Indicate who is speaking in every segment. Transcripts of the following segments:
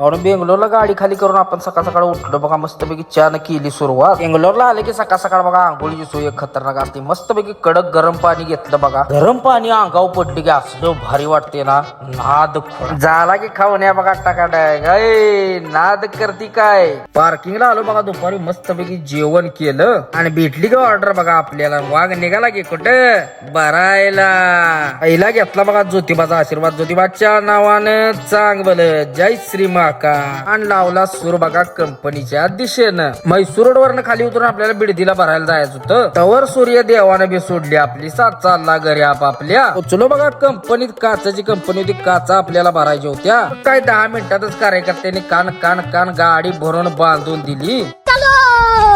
Speaker 1: म्हणून बेंगलोरला गाडी खाली करून आपण सकाळ सकाळ उठलो बघा, मस्तपैकी चहानं केली सुरुवात. बेंगलोरला आले की सकाळ सकाळ बघा आंघोळीची सोय एक खतरनाक असते. मस्तपैकी कडक गरम पाणी घेतलं बघा, गरम पाणी अंगावर पडली की असलं भारी वाटते ना. नाद झाला की खाऊन या बघा टाकाटाक. नाद करती काय. पार्किंगला आलो बघा दुपारी, मस्तपैकी जेवण केलं आणि भेटली का ऑर्डर बघा आपल्याला. वाघ निघाला की कुठं बरायला. पहिला घेतला बघा ज्योतिबाचा आशीर्वाद. ज्योतिबाच्या नावानं चांग भल जय श्री माका. आणि लावला सूर बघा कंपनीच्या दिशेनं. म्हैसूर रोड वरनं खाली उतरून आपल्याला बिडदीला भरायला जायचं होतं. तवर सूर्य देवानं बी सोडली आपली साथ, चालला घरी आपापल्या. चलो बघा कंपनीत काचाची कंपनी होती, काचा आपल्याला भरायच्या होत्या. काय 10 मिनिटातच कार्यकर्त्यांनी कान कान कान गाडी भरून बांधून दिली.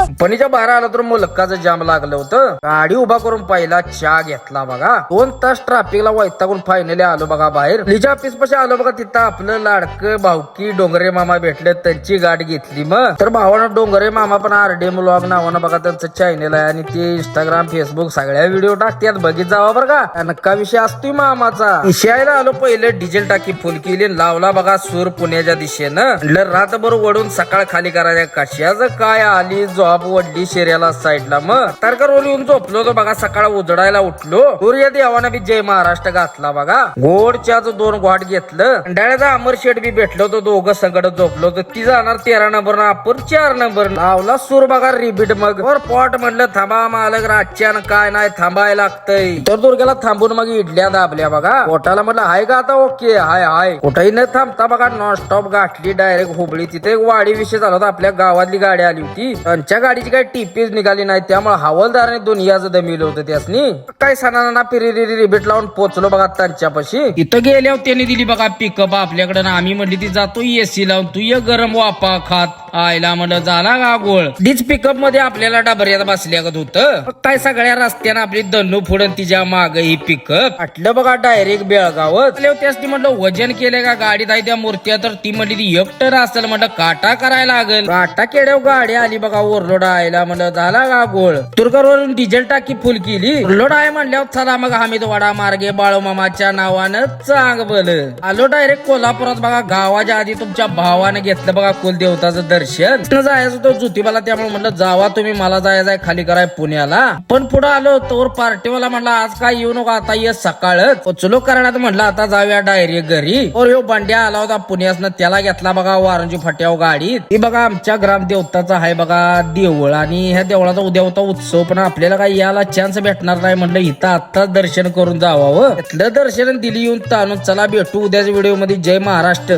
Speaker 1: कंपनीच्या बाहेर आला तर मुलकाचं जाम लागलं होतं. गाडी उभा करून पहिला चहा घेतला बघा. 2 तास ट्रॅफिकला वैतागून फायनली आलो बघा बाहेर. लिजा ऑफिस पाशी आलो बघा. तिथं आपलं लाडकं भाऊकी डोंगरे मामा भेटले, त्यांची गाडी घेतली. मग तर भावानं डोंगरे मामा पण RDM व्लॉग नावानं बघा त्यांचं चॅनल आहे आणि ते इंस्टाग्राम फेसबुक सगळ्या व्हिडिओ टाकतात, बघित जावा बरं का. नक्का विषय असतोय मामाचा. इशायला आलो पहिले, डिझेल टाकी फुल केली, लावला बघा सूर पुण्याच्या दिशेनं. रातभर वडून सकाळ खाली करायच्या. कशाचं काय आली जॉब वडली शेऱ्याला साईडला. मग तारकर रोल येऊन झोपलो होतो बघा. सकाळ उजडायला उठलो, सूर्य देवानं बी जय महाराष्ट्र घातला बघा. गोडच्याच 2 घाट घेतलं. डाळ्याचा अमर शेठ बी भेटलो होतो, दोघं संकट झोपलो होतो. ती जाणार 13 नंबर ना आपण 4 नंबर. लावला सूर बघा रिपीट. मग वर पॉट म्हणलं थांबा मालक, रातच्यानं काय नाही थांबायला लागतंय. तर दुर्ग्याला थांबून मग इडल्या दाबल्या बघा. पोटाला म्हटलं हाय का आता ओके हाय हाय. कुठेही न थांबता बघा नॉनस्टॉप गाठली डायरेक्ट हुबळी. तिथे एक वाडी विषय झाला होता. आपल्या गावातली गाडी आली होती, त्यांच्या गाडीची काही टीपीच निघाली नाही, त्यामुळे हवालदाराने दुनियाचं दमिलं होतं त्यासनी. काय सणाना पिरी रिबीट लावून पोचलो बघा त्यांच्यापाशी. इथं गेल्यावर त्यांनी दिली बघा पिकअप आपल्याकडे. आम्ही म्हणली ती जातो एसी लावून, तू ये गरम वापा खात. आयला म्हणलं झाला का गोळ. डीच पिकअप मध्ये आपल्याला डबऱ्यात बसल्यागत होतं. काय सगळ्या रस्त्यानं आपली दन्नू फोडून तिच्या माग ही पिकअप आटलं बघा डायरेक्ट बेळगावच. त्यासनी म्हटलं वजन केलंय का गाडीत आहे त्या मूर्त्या, तर ती म्हणली ती 1 टन असेल. म्हटलं काटा करायला लागेल. काटा केल्यावर गाडी आली बघा ओव्हरलोड आयला. म्हणलं झाला का गोळ. तुरकरवरून डिझेल टाकी फुल केली. ओव्हरलोड आहे म्हणल्यावर चला मग हमीदवाडा मार्गे बाळूमामाच्या नावानं चांग भल आलो डायरेक्ट कोल्हापुरात बघा. गावाच्या आधी तुमच्या भावानं घेतलं बघा कुलदेवताचं दर्शन. जायचं होतं ज्योतिबाला, त्यामुळे म्हटलं जावा तुम्ही, मला जायचंय खाली कराय पुण्याला. पण पुढे आलो तर पार्टीवाला म्हणला आज काय येऊ नका, आता ये सकाळच. पोचलो करण्यात म्हटलं आता जाऊया डायरेक्ट घरी. और ह्यो बंड्या आला होता पुण्यासनं, त्याला घेतला बघा वारंजी फट्याव गाडीत. ही बघा आमच्या ग्रामदेवताचा आहे बघा देऊळ, आणि ह्या देवळाचा उद्या होता उत्सव. पण आपल्याला काही याला चान्स भेटणार नाही, म्हटलं इथं आत्ताच दर्शन करून जावावं. इथलं दर्शन दिली येऊन ताणून. चला भेटू उद्याच्या व्हिडिओ मध्ये. जय महाराष्ट्र.